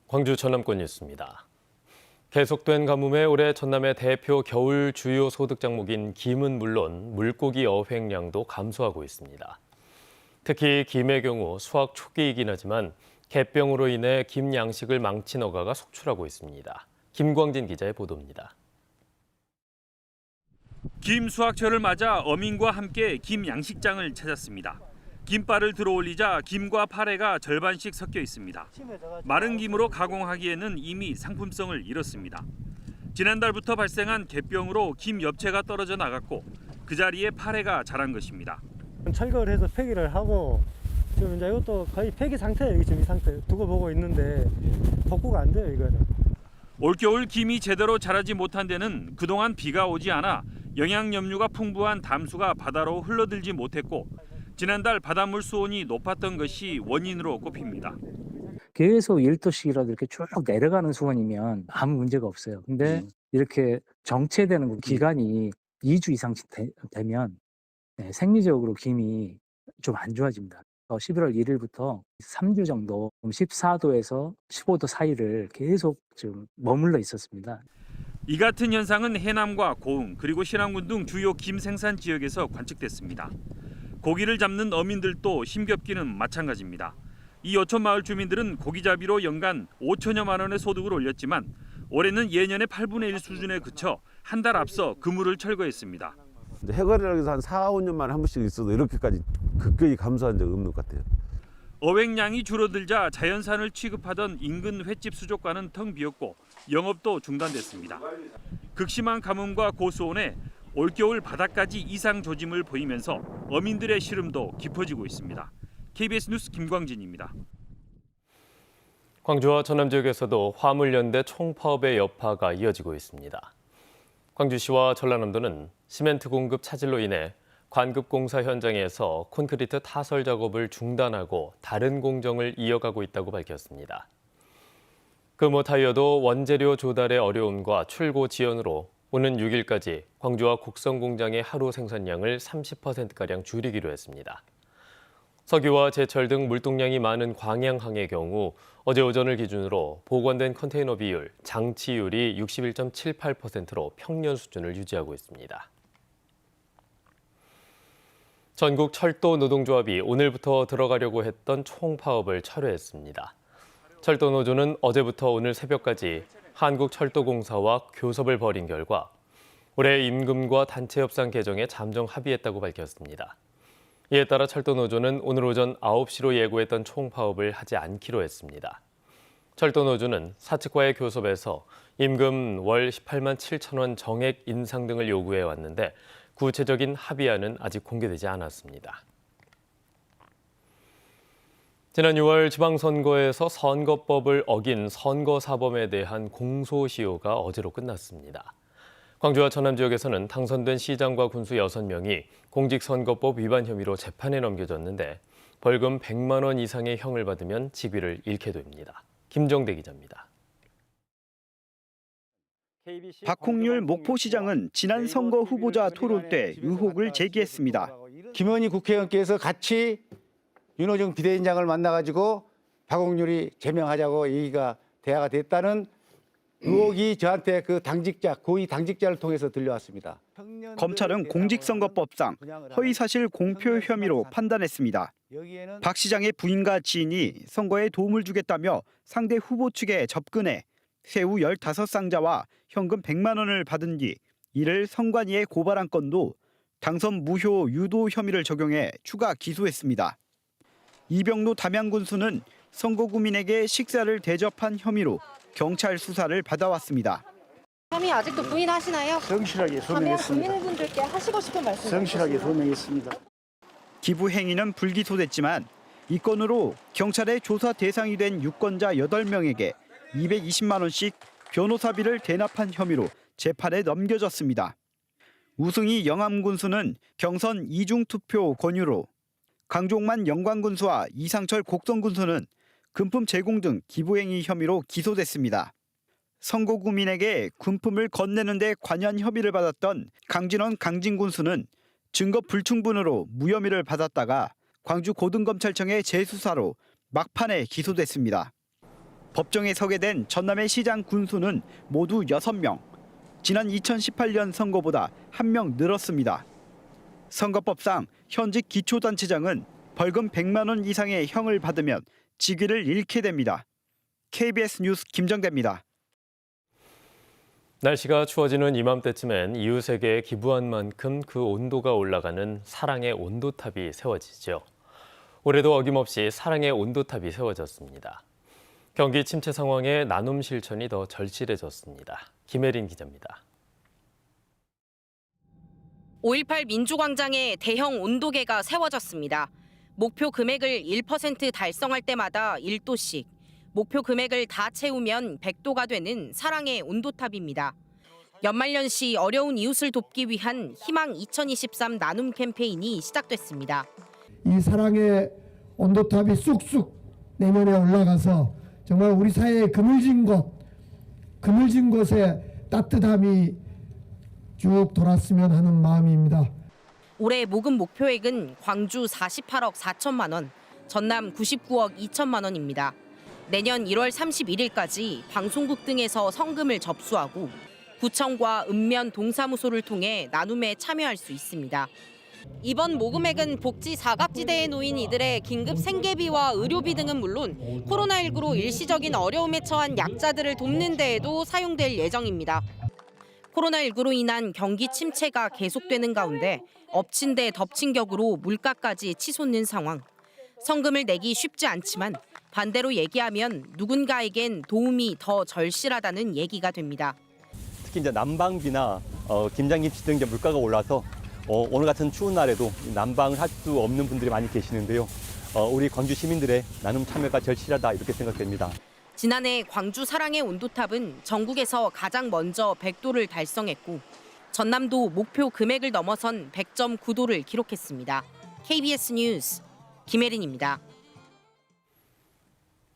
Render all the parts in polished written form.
광주 전남권 뉴스입니다. 계속된 가뭄에 올해 전남의 대표 겨울 주요 소득 작목인 김은 물론 물고기 어획량도 감소하고 있습니다. 특히 김의 경우 수확 초기이긴 하지만 갯병으로 인해 김 양식을 망친 어가가 속출하고 있습니다. 김광진 기자의 보도입니다. 김 수확철을 맞아 어민과 함께 김 양식장을 찾았습니다. 김발을 들어올리자 김과 파래가 절반씩 섞여 있습니다. 마른 김으로 가공하기에는 이미 상품성을 잃었습니다. 지난달부터 발생한 갯병으로 김 엽채가 떨어져 나갔고 그 자리에 파래가 자란 것입니다. 철거를 해서 폐기를 하고 지금 이제 이것도 거의 폐기 상태예요. 지금 이 상태 두고 보고 있는데 복구가 안 돼요, 이거는. 올겨울 김이 제대로 자라지 못한 데는 그동안 비가 오지 않아 영양 염류가 풍부한 담수가 바다로 흘러들지 못했고 지난달 바닷물 수온이 높았던 것이 원인으로 꼽힙니다. 계속 1도씩이라도 이렇게 쭉 내려가는 수온이면 아무 문제가 없어요. 근데 이렇게 정체되는 기간이 2주 이상 되면 생리적으로 김이 좀 안 좋아집니다. 11월 1일부터 3주 정도 14도에서 15도 사이를 계속 좀 머물러 있었습니다. 이 같은 현상은 해남과 고흥 그리고 신안군 등 주요 김 생산 지역에서 관측됐습니다. 고기를 잡는 어민들도 힘겹기는 마찬가지입니다. 이 어촌 마을 주민들은 고기잡이로 연간 5천여만 원의 소득을 올렸지만 올해는 예년의 8분의 1 수준에 그쳐 한 달 앞서 그물을 철거했습니다. 해거리라고 해서 한 4, 5년 만에 한 번씩 있어도 이렇게까지 급격히 감소한 적은 없는 것 같아요. 어획량이 줄어들자 자연산을 취급하던 인근 횟집 수족관은 텅 비었고 영업도 중단됐습니다. 극심한 가뭄과 고수온에 올겨울 바다까지 이상 조짐을 보이면서 어민들의 시름도 깊어지고 있습니다. KBS 뉴스 김광진입니다. 광주와 전남 지역에서도 화물연대 총파업의 여파가 이어지고 있습니다. 광주시와 전라남도는 시멘트 공급 차질로 인해 관급 공사 현장에서 콘크리트 타설 작업을 중단하고 다른 공정을 이어가고 있다고 밝혔습니다. 금호타이어도 원재료 조달의 어려움과 출고 지연으로 오는 6일까지 광주와 곡성 공장의 하루 생산량을 30%가량 줄이기로 했습니다. 석유와 제철 등 물동량이 많은 광양항의 경우 어제 오전을 기준으로 보관된 컨테이너 비율, 장치율이 61.78%로 평년 수준을 유지하고 있습니다. 전국 철도 노동조합이 오늘부터 들어가려고 했던 총파업을 철회했습니다. 철도노조는 어제부터 오늘 새벽까지 한국철도공사와 교섭을 벌인 결과 올해 임금과 단체 협상 개정에 잠정 합의했다고 밝혔습니다. 이에 따라 철도노조는 오늘 오전 9시로 예고했던 총파업을 하지 않기로 했습니다. 철도노조는 사측과의 교섭에서 임금 월 18만 7천 원 정액 인상 등을 요구해 왔는데 구체적인 합의안은 아직 공개되지 않았습니다. 지난 6월 지방선거에서 선거법을 어긴 선거사범에 대한 공소시효가 어제로 끝났습니다. 광주와 전남 지역에서는 당선된 시장과 군수 6명이 공직선거법 위반 혐의로 재판에 넘겨졌는데 벌금 100만 원 이상의 형을 받으면 직위를 잃게 됩니다. 김정대 기자입니다. 박홍률 목포시장은 지난 선거 후보자 토론 때 의혹을 제기했습니다. 김현희 국회의원께서 같이 윤호중 비대위원장을 만나가지고 박홍률이 제명하자고 얘기가 대화가 됐다는 의혹이 저한테 그 당직자, 고위 당직자를 통해서 들려왔습니다. 검찰은 공직선거법상 허위사실 공표 혐의로 판단했습니다. 박 시장의 부인과 지인이 선거에 도움을 주겠다며 상대 후보 측에 접근해 새우 15상자와 현금 100만 원을 받은 뒤 이를 선관위에 고발한 건도 당선 무효 유도 혐의를 적용해 추가 기소했습니다. 이병로 담양군수는 선거구민에게 식사를 대접한 혐의로 경찰 수사를 받아왔습니다. 혐의 아직도 부인하시나요? 성실하게 소명했습니다. 국민분들께 하시고 싶은 말씀. 성실하게 소명했습니다. 기부 행위는 불기소됐지만 이 건으로 경찰의 조사 대상이 된 유권자 8명에게 220만 원씩 변호사비를 대납한 혐의로 재판에 넘겨졌습니다. 우승희 영암군수는 경선 이중투표 권유로, 강종만 영광군수와 이상철 곡성군수는 금품 제공 등 기부행위 혐의로 기소됐습니다. 선거구민에게 군품을 건네는 데 관여한 혐의를 받았던 강진원 강진군수는 증거 불충분으로 무혐의를 받았다가 광주 고등검찰청의 재수사로 막판에 기소됐습니다. 법정에 서게 된 전남의 시장 군수는 모두 6명. 지난 2018년 선거보다 1명 늘었습니다. 선거법상 현직 기초단체장은 벌금 100만 원 이상의 형을 받으면 직위를 잃게 됩니다. KBS 뉴스 김정대입니다. 날씨가 추워지는 이맘때쯤엔 이웃에게 기부한 만큼 그 온도가 올라가는 사랑의 온도탑이 세워지죠. 올해도 어김없이 사랑의 온도탑이 세워졌습니다. 경기 침체 상황에 나눔 실천이 더 절실해졌습니다. 김혜린 기자입니다. 5.18 민주광장에 대형 온도계가 세워졌습니다. 목표 금액을 1% 달성할 때마다 1도씩, 목표 금액을 다 채우면 100도가 되는 사랑의 온도탑입니다. 연말연시 어려운 이웃을 돕기 위한 희망 2023 나눔 캠페인이 시작됐습니다. 이 사랑의 온도탑이 쑥쑥 내년에 올라가서 정말 우리 사회의 그물진 곳에 따뜻함이 쭉 돌았으면 하는 마음입니다. 올해 모금 목표액은 광주 48억 4천만 원, 전남 99억 2천만 원입니다. 내년 1월 31일까지 방송국 등에서 성금을 접수하고 구청과 읍면 동사무소를 통해 나눔에 참여할 수 있습니다. 이번 모금액은 복지 사각지대에 놓인 이들의 긴급 생계비와 의료비 등은 물론 코로나19로 일시적인 어려움에 처한 약자들을 돕는 데에도 사용될 예정입니다. 코로나19로 인한 경기 침체가 계속되는 가운데 엎친 데 덮친 격으로 물가까지 치솟는 상황. 성금을 내기 쉽지 않지만 반대로 얘기하면 누군가에겐 도움이 더 절실하다는 얘기가 됩니다. 특히 이제 난방비나 김장김치 등 이제 물가가 올라서 오늘 같은 추운 날에도 난방을 할 수 없는 분들이 많이 계시는데요. 우리 광주 시민들의 나눔 참여가 절실하다 이렇게 생각됩니다. 지난해 광주 사랑의 온도탑은 전국에서 가장 먼저 100도를 달성했고 전남도 목표 금액을 넘어선 100.9도를 기록했습니다. KBS 뉴스 김혜린입니다.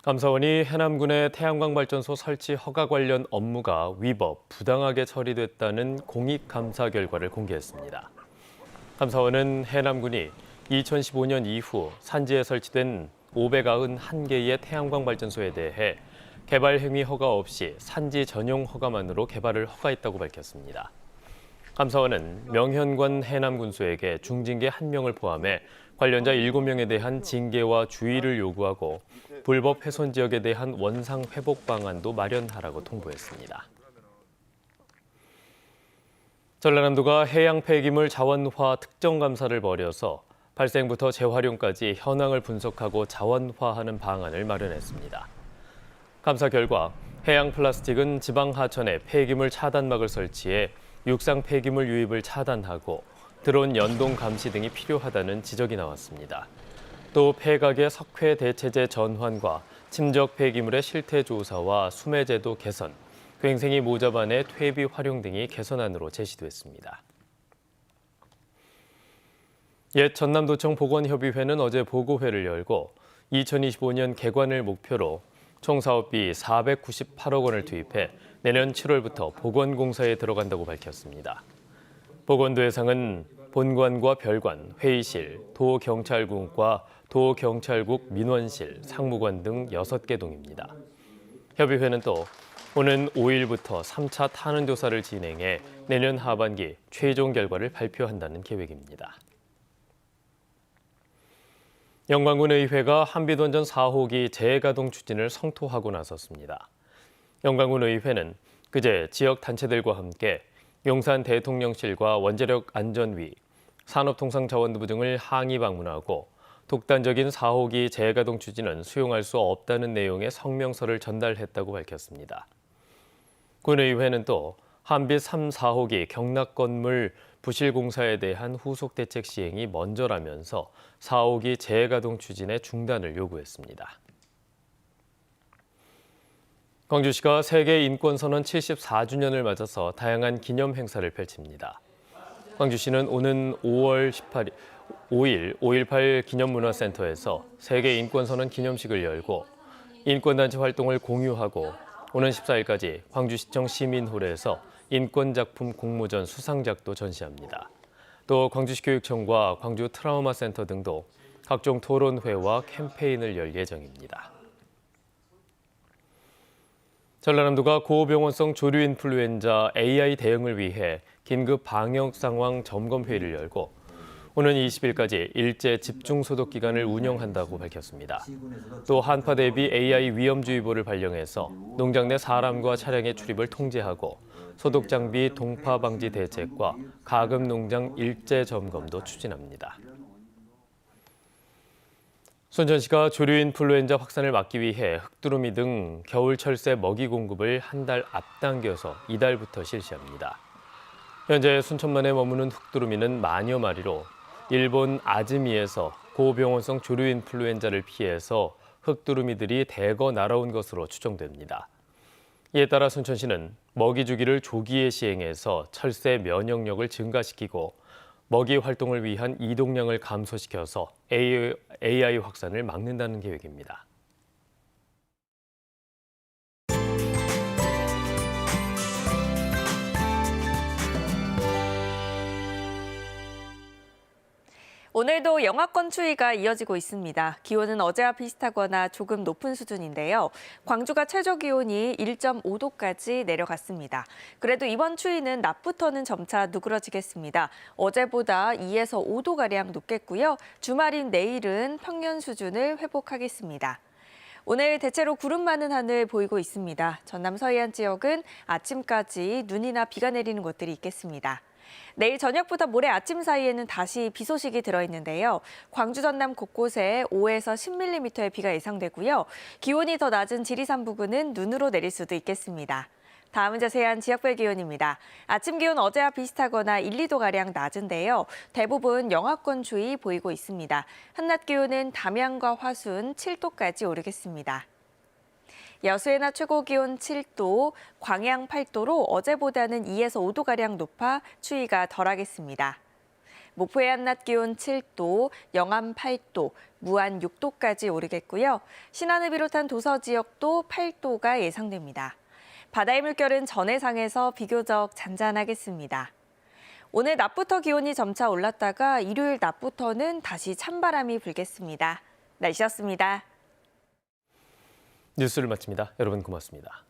감사원이 해남군의 태양광 발전소 설치 허가 관련 업무가 위법, 부당하게 처리됐다는 공익감사 결과를 공개했습니다. 감사원은 해남군이 2015년 이후 산지에 설치된 591개의 태양광 발전소에 대해 개발 행위 허가 없이 산지 전용 허가만으로 개발을 허가했다고 밝혔습니다. 감사원은 명현관 해남군수에게 중징계 1명을 포함해 관련자 7명에 대한 징계와 주의를 요구하고 불법 훼손 지역에 대한 원상 회복 방안도 마련하라고 통보했습니다. 전라남도가 해양 폐기물 자원화 특정 감사를 벌여서 발생부터 재활용까지 현황을 분석하고 자원화하는 방안을 마련했습니다. 감사 결과 해양 플라스틱은 지방 하천에 폐기물 차단막을 설치해 육상 폐기물 유입을 차단하고 드론 연동 감시 등이 필요하다는 지적이 나왔습니다. 또 폐각의 석회 대체제 전환과 침적 폐기물의 실태 조사와 수매제도 개선, 괭생이 모자반의 퇴비 활용 등이 개선안으로 제시됐습니다. 옛 전남도청 보건협의회는 어제 보고회를 열고 2025년 개관을 목표로 총 사업비 498억 원을 투입해 내년 7월부터 보건공사에 들어간다고 밝혔습니다. 보건도 예상은 본관과 별관, 회의실, 도경찰국과 도경찰국 민원실, 상무관 등 6개 동입니다. 협의회는 또 오는 5일부터 3차 탄원 조사를 진행해 내년 하반기 최종 결과를 발표한다는 계획입니다. 영광군 의회가 한빛원전 4호기 재가동 추진을 성토하고 나섰습니다. 영광군 의회는 그제 지역 단체들과 함께 용산 대통령실과 원자력안전위, 산업통상자원부 등을 항의 방문하고 독단적인 4호기 재가동 추진은 수용할 수 없다는 내용의 성명서를 전달했다고 밝혔습니다. 군의회는 또 한빛 3, 4호기 경락건물 부실공사에 대한 후속 대책 시행이 먼저라면서 4호기 재가동 추진의 중단을 요구했습니다. 광주시가 세계인권선언 74주년을 맞아서 다양한 기념 행사를 펼칩니다. 광주시는 오는 5월 5일 5.18 기념문화센터에서 세계인권선언 기념식을 열고 인권단체 활동을 공유하고 오는 14일까지 광주시청 시민홀에서 인권작품 공모전 수상작도 전시합니다. 또 광주시 교육청과 광주 트라우마센터 등도 각종 토론회와 캠페인을 열 예정입니다. 전라남도가 고병원성 조류 인플루엔자 AI 대응을 위해 긴급 방역 상황 점검 회의를 열고 오는 20일까지 일제 집중 소독 기간을 운영한다고 밝혔습니다. 또 한파 대비 AI 위험주의보를 발령해서 농장 내 사람과 차량의 출입을 통제하고 소독 장비 동파 방지 대책과 가금 농장 일제 점검도 추진합니다. 순천시가 조류 인플루엔자 확산을 막기 위해 흑두루미 등 겨울 철새 먹이 공급을 한 달 앞당겨서 이달부터 실시합니다. 현재 순천만에 머무는 흑두루미는 만여 마리로 일본 아즈미에서 고병원성 조류 인플루엔자를 피해서 흑두루미들이 대거 날아온 것으로 추정됩니다. 이에 따라 순천시는 먹이 주기를 조기에 시행해서 철새 면역력을 증가시키고 먹이 활동을 위한 이동량을 감소시켜서 AI 확산을 막는다는 계획입니다. 오늘도 영하권 추위가 이어지고 있습니다. 기온은 어제와 비슷하거나 조금 높은 수준인데요. 광주가 최저 기온이 1.5도까지 내려갔습니다. 그래도 이번 추위는 낮부터는 점차 누그러지겠습니다. 어제보다 2에서 5도가량 높겠고요. 주말인 내일은 평년 수준을 회복하겠습니다. 오늘 대체로 구름 많은 하늘 보이고 있습니다. 전남 서해안 지역은 아침까지 눈이나 비가 내리는 곳들이 있겠습니다. 내일 저녁부터 모레 아침 사이에는 다시 비 소식이 들어있는데요. 광주 전남 곳곳에 5에서 10mm의 비가 예상되고요. 기온이 더 낮은 지리산 부근은 눈으로 내릴 수도 있겠습니다. 다음은 자세한 지역별 기온입니다. 아침 기온 어제와 비슷하거나 1, 2도가량 낮은데요. 대부분 영하권 추위 보이고 있습니다. 한낮 기온은 담양과 화순 7도까지 오르겠습니다. 여수의 낮 최고 기온 7도, 광양 8도로 어제보다는 2에서 5도가량 높아 추위가 덜하겠습니다. 목포의 한낮 기온 7도, 영암 8도, 무안 6도까지 오르겠고요. 신안을 비롯한 도서 지역도 8도가 예상됩니다. 바다의 물결은 전해상에서 비교적 잔잔하겠습니다. 오늘 낮부터 기온이 점차 올랐다가 일요일 낮부터는 다시 찬바람이 불겠습니다. 날씨였습니다. 뉴스를 마칩니다. 여러분 고맙습니다.